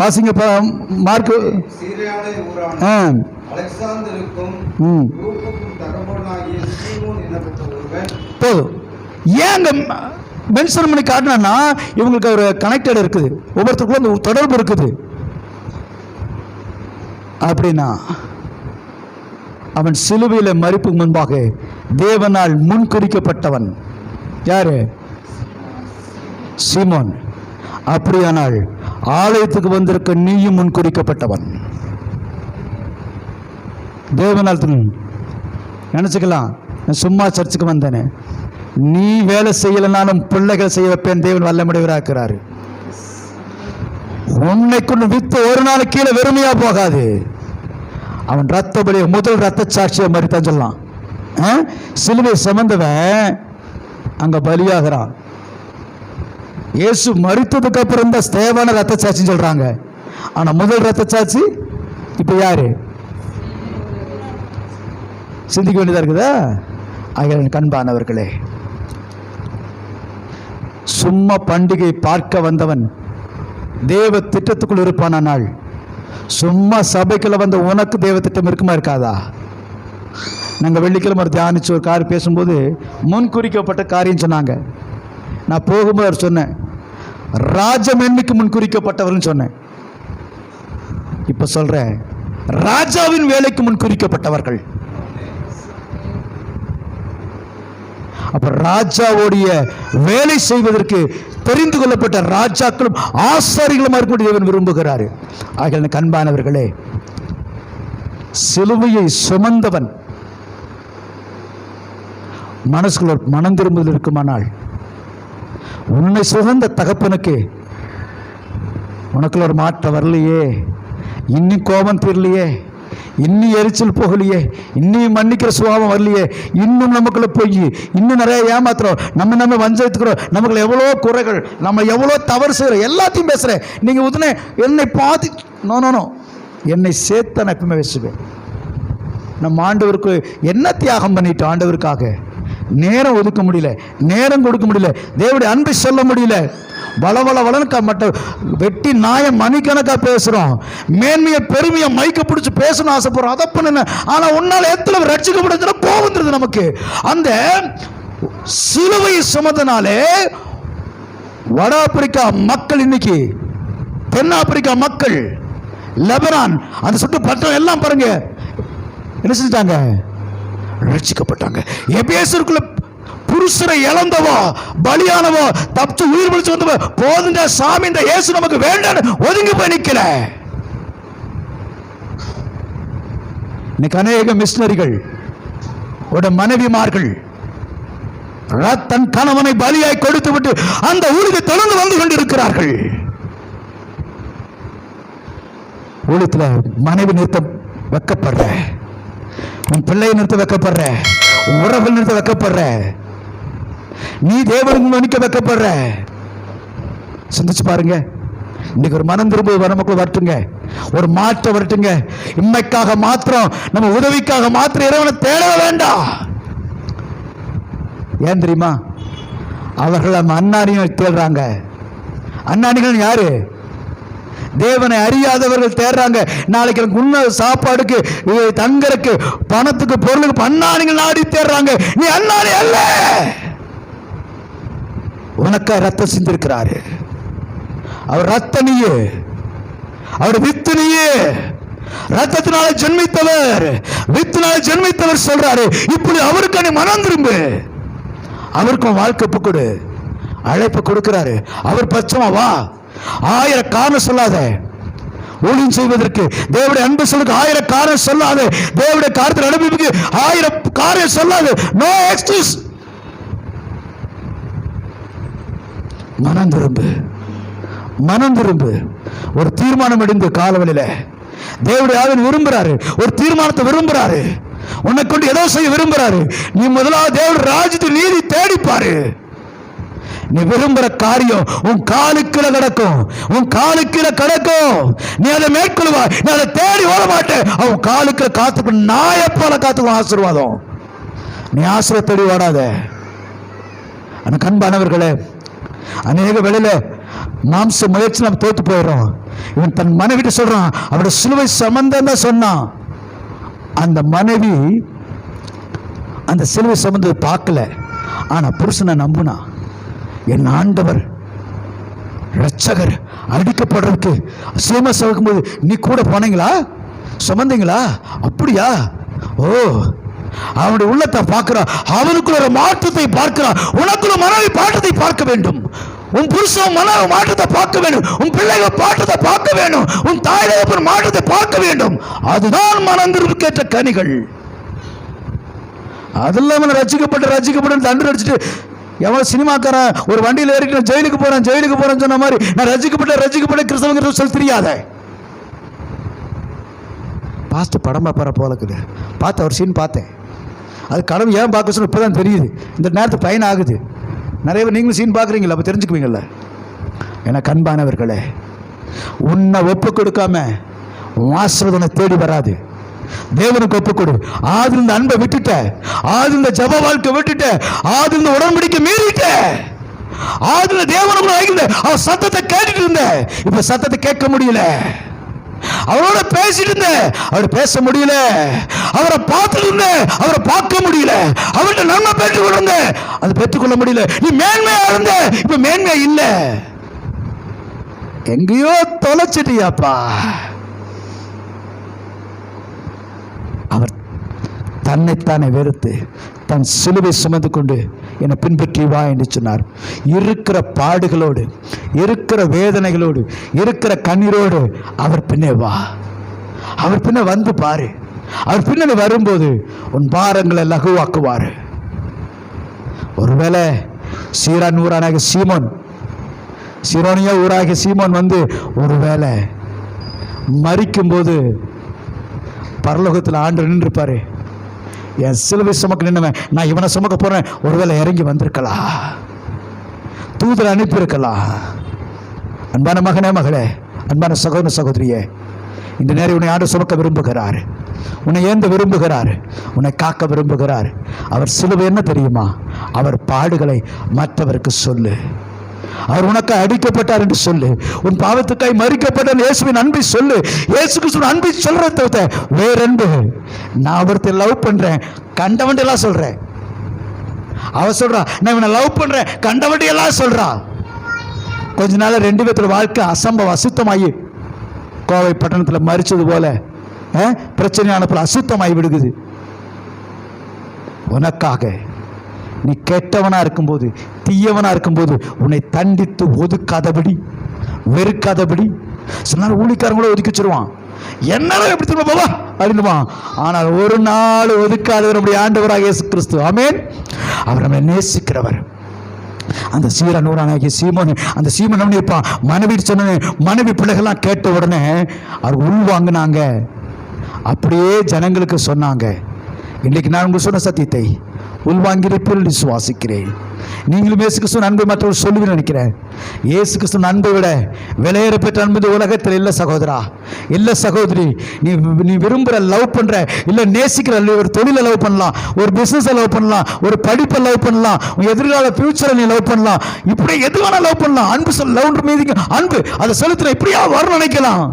வாசிங்க மார்க்கு. போதும். ஏன் அங்கே மென்ஷன் பண்ணி காட்டினா இவங்களுக்கு ஒரு கனெக்டட் இருக்குது, ஒவ்வொருத்தருக்குள்ள அந்த தொடர்பு இருக்குது. அப்படின்னா அவன் சிலுவையில் மரிப்புக்கு முன்பாக தேவனால் முன்குறிக்கப்பட்டவன். யாரு? சீமோன். அப்படியானால் ஆலயத்துக்கு வந்திருக்க நீயும் முன்குறிக்கப்பட்டவன். தேவனால் நினைச்சுக்கலாம், நான் சும்மா சர்ச்சுக்கு வந்தேனே, நீ வேலை செய்யலைனாலும் பிள்ளைகள் செய்ய வைப்பேன். தேவன் வல்லமுடையவராகிறாரு. உன்னை கொண்டு வித்து ஒரு நாள் கீழே வெறுமையா போகாது. அவன் ரத்த பலிய முதல் ரத்த சாட்சியை மறித்தான் சொல்லலாம். சிலுவை சுமந்தவன் அங்க பலியாகிறான். இயேசு மறித்ததுக்கு அப்புறம் தான் ஸ்தேவான ரத்த சாட்சின்னு சொல்றாங்க. ஆனா முதல் ரத்த சாட்சி இப்ப யாரு? சிந்திக்க வேண்டியதா இருக்குதா? ஆகிய கண்பானவர்களே, சும்மா பண்டிகை பார்க்க வந்தவன் தேவ திட்டத்துக்குள் இருப்பானால், சும்மா சபைக்குள்ள வந்த உனக்கு தேவ திட்டம் இருக்குமா இருக்காதா? நாங்கள் வெள்ளிக்கிழமை தியானிச்சு ஒரு காரியம் பேசும்போது முன்குறிக்கப்பட்ட காரியம் சொன்னாங்க. நான் போகும்போது அவர் சொன்னேன், ராஜமேன்மைக்கு முன்குறிக்கப்பட்டவர்னு சொன்னேன். இப்ப சொல்றேன், ராஜாவின் வேலைக்கு முன்குறிக்கப்பட்டவர்கள். அப்ப ராஜாவுடைய வேலை செய்வதற்கு தெரிந்து கொள்ளப்பட்ட ராஜாக்களும் ஆசாரிகளும் இருக்கக்கூடிய தேவன் விரும்புகிறாரு. ஆகிய கண்பானவர்களே, சிலுவையை சுமந்தவன் மனசுக்குள்ள மனம் திரும்புதல் இருக்குமானால், உன்னை சுகந்த தகப்பனுக்கு உனக்குள்ள ஒரு மாற்றம் வரலையே, இன்னும் கோபம் தீரலையே, இன்னும் எரிச்சல் போகலையே, இன்னும் மன்னிக்கிற சுபாவம் வரலையே, இன்னும் நமக்குள்ள போய் இன்னும் நிறைய ஏமாத்துறோம், நம்ம வஞ்சத்துக்கிறோம், நமக்குள்ள எவ்வளோ குறைகள், நம்ம எவ்வளோ தவறு செய்கிறோம், எல்லாத்தையும் பேசுகிறேன். நீங்கள் உடனே என்னை பாதி நோ என்னை சேர்த்து நான் எப்பவுமே பேசுவேன். நம்ம ஆண்டவருக்கு என்ன தியாகம் பண்ணிட்டோம்? ஆண்டவருக்காக நேரம் ஒதுக்க முடியல, நேரம் கொடுக்க முடியல, தேவனுடைய அன்பை சொல்ல முடியல. வளவளவளனுக்கா மட்டும் வெட்டி நாய மணிக்கணக்கா பேசுறோம், மேன்மையை பெருமையை மைக்க பிடிச்சி பேசணும் ஆசைப்படுறோம். அதை பண்ண ஆனா உன்னால எத்தனை ரட்சிக்கப்படுதுன்னா போகுது நமக்கு. அந்த சிலுவை சுமந்தனாலே வட ஆப்பிரிக்கா மக்கள், இன்னைக்கு தென் ஆப்பிரிக்கா மக்கள், லெபனான் அந்த சுட்டு பட்டம் எல்லாம் பாருங்க என்ன செஞ்சிட்டாங்க, ரட்சிக்கப்பட்டாங்க. எபேசருக்குள்ள புருஷரை இழந்தவோ பலியானவோ தப்பிச்சு உயிர் பிடிச்சு வந்தவோ போதுங்க சாமி, இந்த இயேசு நமக்கு வேண்டாம் ஒதுங்கி போய் நிக்கல. இன்னைக்கு அநேக மிஷனரிகள் மனைவிமார்கள் தன் கணவனை பலியாய் கொடுத்து விட்டு அந்த ஊழியத்தை தொடர்ந்து வந்து கொண்டிருக்கிறார்கள். ஊழியத்துல மனைவி நிறுத்த வைக்கப்படுற, உன் பிள்ளையை நிறுத்த வைக்கப்படுற, உறவு நிறுத்த வைக்கப்படுற, நீ தேவனுக்கு மன்னிக்க வைக்கப்படுற. சிந்திச்சு பாருங்க. இன்னைக்கு ஒரு மனம் திரும்ப நமக்கு வரட்டுங்க, ஒரு மாற்றம் வரட்டுங்க. இம்மைக்காக மாத்திரம், நம்ம உதவிக்காக மாத்திரம் இறைவனை தேட வேண்டாம். ஏன் தெரியுமா? அவர்கள் நம்ம அன்னானியும் தேடுறாங்க. அன்னானிகள் யாரு? தேவனை அறியாதவர்கள் தேடுறாங்க. நாளைக்கு உண்ண சாப்பாடுக்கு, தங்கருக்கு, பணத்துக்கு, பொருளுக்கு அன்னானிகள் நாடி தேடுறாங்க. நீ அன்னானி அல்ல. உனக்கு ரத்தம் சிந்திருக்கிறாரு. அவர் ரத்த நீயே, அவர் வித்து நீயே. ரத்தத்தினால ஜென்மித்தவர், வித்தினால ஜென்மித்தவர் சொல்றாரு. இப்படி அவருக்கு நீ மனம் திரும்பு, அவருக்கும் வாழ்க்கை கொடு, அழைப்பு கொடுக்கிறாரு. அவர் பட்சமா வா, 1000 காரணம் சொல்லாத. ஊழியம் செய்வதற்கு தேவனுடைய அன்பு சொல்லுக்கு 1000 காரணம் சொல்லாத. தேவனுடைய காரியத்தை அனுபவிக்கு 1000 காரியம் சொல்லாத. No excuse. மனம் திரும்பு, மனம் திரும்பு. ஒரு தீர்மானம் எடுந்து காலவெளியில தேவனுடைய ஆவியானவர் விரும்புறாரு, ஒரு தீர்மானத்தை விரும்புறாரு. உன்னை கொண்டு ஏதோ செய்ய விரும்புறாரு. நீ முதலாவது தேவனுடைய ராஜ்யத்தின் நீதி தேடிப்பாரு. நீ விரும்புற காரியம் உன் காலுக்கீழ கிடக்கும், உன் காலுக்கீழ கிடக்கும். நீ அதை மேற்கொள்வா. நீ அதை தேடி ஓட மாட்டேன். அவன் காலுக்கீழ காத்துக்கணும், நாயை போல காத்துக்கணும் ஆசீர்வாதம். நீ ஆசீர்வாதம் தேடி ஓடாத. எனக்கு அன்பானவர்களே, அநேக வேளையில மாம்ச முயற்சி நம்ம தோத்து போயிடுறோம். இவன் தன் மனைவிட்டு சொல்றான், அவருடைய சிலுவை சம்பந்தம் தான் சொன்னான். அந்த மனைவி அந்த சிலுவை சம்பந்தத்தை பார்க்கல, ஆனா புருஷனை நம்புனா. என் ஆண்டவர் ரட்சகர் அடிக்கப்படுறதுக்கு சீமை சமைக்கும் போது நீ கூட போனீங்களா, சுமந்தீங்களா? அப்படியா? ஓ, அவனுடைய உள்ளத்தை பார்க்கிறா, அவனுக்குள்ள ஒரு மாற்றத்தை பார்க்கிறா. உனக்குள்ள மனைவி மாற்றத்தை பார்க்க வேண்டும். உன் புருஷன் மனைவி மாற்றத்தை பார்க்க வேண்டும். உன் பிள்ளைகள் மாற்றத்தை பார்க்க வேண்டும். உன் தாய் தகப்பன் மாற்றத்தை பார்க்க வேண்டும். அதுதான் மனந்திருக்கேற்ற கனிகள். அதெல்லாம் ரசிக்கப்பட்டு தண்டு அடிச்சுட்டு எவ்வளோ சினிமாக்காரன் ஒரு வண்டியில் ஏறிட்டு ஜெயிலுக்கு போறேன்னு சொன்ன மாதிரி நான் ரசிக்கப்பட்ட கிறிஸ்தவங்க சொல்ல தெரியாத. பாஸ்ட் படம் பார்ப்பார போல இருக்குது. பார்த்து அவர் சீன் பார்த்தேன். அது கடவுள் ஏன் பார்க்க சொல்ல இப்போ தான் தெரியுது. இந்த நேரத்துக்கு பயன் ஆகுது. நிறைய பேர் நீங்களும் சீன் பார்க்குறீங்களா, அப்போ தெரிஞ்சுக்குவீங்கள்ல. எனக்கு அன்பானவர்களே, உன்னை ஒப்பு கொடுக்காம ஆசீர்வாதனை தேடி வராது. தேவனுக்கு ஒப்பு கொடு. ஆதிலிருந்த அன்பை விட்டுட்ட, ஆதிலிருந்த ஜப வாழ்க்கை விட்டுட்ட, ஆதிலிருந்த உடன்படிக்கை மீறிட்ட, ஆதிலிருந்த தேவனுக்கு ஆகிருந்த அவர் சத்தத்தை கேட்டுட்டு இருந்த. இப்ப சத்தத்தை கேட்க முடியல. அவரோட பேசிட்டு இருந்த, அவர் பேச முடியல. அவரை பார்த்துட்டு இருந்த, அவரை பார்க்க முடியல. அவர்கிட்ட நன்மை பெற்றுக் கொள்ள அதை பெற்றுக்கொள்ள முடியல. நீ மேன்மையா இருந்த, இப்ப மேன்மையா இல்ல. எங்கேயோ தொலைச்சிட்டியாப்பா. அவர் தன்னைத்தானே வெறுத்து தன் சிலுவை சுமந்து கொண்டு என்னை பின்பற்றி வா என்று சொன்னார். இருக்கிற பாடுகளோடு, இருக்கிற வேதனைகளோடு, இருக்கிற கண்ணீரோடு அவர் பின்னே வா. அவர் பின்ன வந்து பாரு. அவர் பின்னணி வரும்போது உன் பாரங்களை லகுவாக்குவார். ஒருவேளை சீரான் ஊரானாக சீரோனியா ஊராகிய சீமோன் வந்து ஒருவேளை மரிக்கும் போது பரலோகத்தில் ஆண்டு நின்றுப்பாரு. என் சிலுவை சுமக்க நின்னவன் நான் இவனை சுமக்க போறேன், ஒருவேளை இறங்கி வந்திருக்கலாம், தூதரை அனுப்பியிருக்கலாம். அன்பான மகனே, மகளே, அன்பான சகோதர சகோதரியே, இந்த நேரம் உன்னை ஆண்டு சுமக்க விரும்புகிறார். உன்னை ஏந்த விரும்புகிறார். உன்னை காக்க விரும்புகிறார். அவர் சிலுவை என்ன தெரியுமா? அவர் பாடுகளை மற்றவருக்கு சொல்லு. அவர் உனக்கு அடிக்கப்பட்டார் என்று சொல்லு. உன் பாவத்துக்காய் மறிக்கப்பட்டார் இயேசுவின் அன்பை சொல்லு. இயேசு கிறிஸ்துவின் அன்பை சொல்றத தவிர வேற அன்பு. நான் ஒருத்தர் லவ் பண்றேன், கண்டவண்டி எல்லாம் சொல்றேன். அவ சொல்றா நான் இவனை லவ் பண்றேன், கண்டவண்டி எல்லாம் சொல்றா. கொஞ்ச நாள் ரெண்டு பேர்த்தோட வாழ்க்கை அசுத்தமாகி கோவை பட்டணத்தில் மறிச்சது போல பிரச்சனையான போல அசுத்தமாகி விடுகுது. உனக்காக நீ கெட்டவனா இருக்கும்போது, தீயவனா இருக்கும்போது உன்னை தண்டித்து ஒதுக்காதபடி, வெறுக்காதபடி. சில நாள் ஊழிக்காரங்களோட ஒதுக்கி வச்சிருவான். என்னாலும் எப்படி திரும்ப போவா அப்படின்னுவான். ஆனால் ஒரு நாள் ஒதுக்காதவர் நம்முடைய ஆண்டவராக இயேசு கிறிஸ்து. ஆமென். அவர் நம்மை நேசிக்கிறவர். அந்த சீரனூரானாகிய சீமோன், அந்த சீமோன் நம்ம இருப்பான். மனைவி சொன்ன மனைவி பிள்ளைகள்லாம் கேட்ட உடனே அவர் உள்வாங்கினாங்க. அப்படியே ஜனங்களுக்கு சொன்னாங்க. இன்றைக்கு நான் உங்களுக்கு சொன்ன சத்தியத்தை உள்வாங்கியிருப்பீர்கள் விசுவாசிக்கிறேன். நீங்களும் இயேசு கிறிஸ்துவின் அன்பை மற்றவர்கள் சொல்லுவீங்க நினைக்கிறேன். இயேசு கிறிஸ்துவின் அன்பை விட விலையேற பெற்ற அன்பு உலகத்தில் இல்லை சகோதரா, இல்லை சகோதரி. நீ விரும்புகிற, லவ் பண்ணுற, இல்லை நேசிக்கிற, ஒரு தொழிலை லவ் பண்ணலாம், ஒரு பிஸ்னஸை லவ் பண்ணலாம், ஒரு படிப்பை லவ் பண்ணலாம், உன் எதிர்கால ஃபியூச்சரை நீ லவ் பண்ணலாம். இப்படி எது வேணா லவ் பண்ணலாம். அன்பு சொல், லவ் மீதிங்க அன்பு அதை செலுத்துற இப்படியா வரணும் நினைக்கலாம்.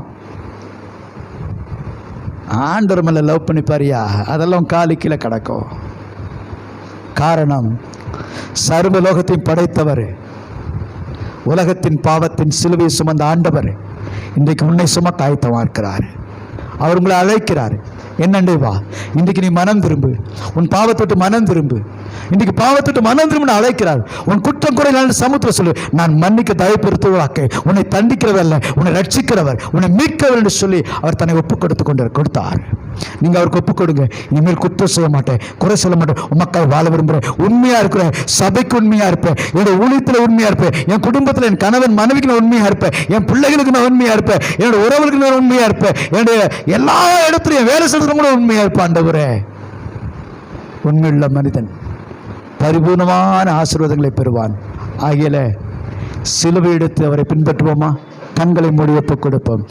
ஆண்டவர் மேல லவ் பண்ணி பாரியா, அதெல்லாம் காலு கீழே கிடக்கும். காரணம், சர்வ லோகத்தையும் படைத்தவர், உலகத்தின் பாவத்தின் சிலுவை சுமந்த ஆண்டவர் இன்றைக்கு உன்னை சுமக்க ஆயத்தமாக இருக்கிறார். அவர் உங்களை அழைக்கிறார். என்னண்டே வா, இன்றைக்கு நீ மனம் திரும்பு, உன் பாவத்தொட்டு மனம் திரும்பு. இன்றைக்கு பாவத்தொட்டு மனம் திரும்ப அழைக்கிறார். உன் குற்றம் குறை சமுத்திர சொல்லு, நான் மன்னிக்க தயப்படுத்துவாக்க, உன்னை தண்டிக்கிறவர் அல்ல, உன்னை ரட்சிக்கிறவர், உன்னை மீட்கிறவர் என்று சொல்லி அவர் தன்னை ஒப்பு கொடுத்தார். நீங்க அவருக்கு ஒப்பு கொடுங்க. இனிமேல் குற்றம் செய்ய மாட்டேன், குறை சொல்ல மாட்டேன், உமக்காக வாழ விரும்புகிறேன், உண்மையா இருக்கிறேன், சபைக்கு உண்மையா இருப்பேன், என்னோட ஊழியத்தில் உண்மையா இருப்பேன், என் குடும்பத்தில் என் கணவன் மனைவிக்கு நான் உண்மையா இருப்பேன், என் பிள்ளைகளுக்கு நான் உண்மையா இருப்பேன், என்னோட உறவுகளுக்கு நான் உண்மையா இருப்பேன், என்னுடைய எல்லா இடத்துலையும் வேலை செய்யறதும் கூட உண்மையா இருப்பேன். ஆண்டவரே, உண்மையுள்ள மனிதன் பரிபூர்ணமான ஆசீர்வாதங்களை பெறுவான். ஆகிய சிலுவை எடுத்து அவரை பின்பற்றுவோமா? கண்களை மூடி ஒப்புக் கொடுப்போம்.